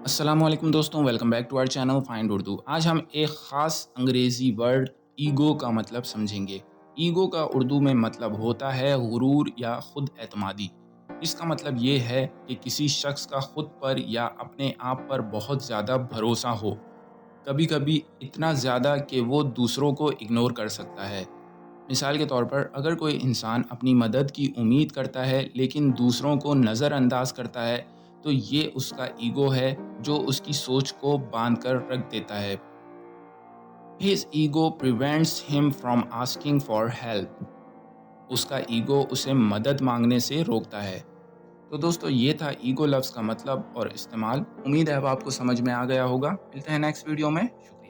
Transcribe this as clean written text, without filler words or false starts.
अस्सलाम वालेकुम दोस्तों, welcome back to our channel find Urdu. आज हम एक ख़ास अंग्रेज़ी वर्ड ईगो का मतलब समझेंगे। ईगो का उर्दू में मतलब होता है गुरूर या खुद एतमादी। इसका मतलब ये है कि किसी शख्स का खुद पर या अपने आप पर बहुत ज़्यादा भरोसा हो, कभी-कभी इतना ज़्यादा कि वो दूसरों को इग्नोर कर सकता है। मिसाल के तौर पर अगर कोई इंसान अपनी मदद की उम्मीद करता है लेकिन दूसरों को नज़रअंदाज करता है, तो ये उसका ईगो है जो उसकी सोच को बांध कर रख देता है। His ego prevents him from asking for help. उसका ईगो उसे मदद मांगने से रोकता है। तो दोस्तों, ये था ईगो लफ्ज़ का मतलब और इस्तेमाल। उम्मीद है अब आपको समझ में आ गया होगा। मिलते हैं नेक्स्ट वीडियो में। शुक्रिया।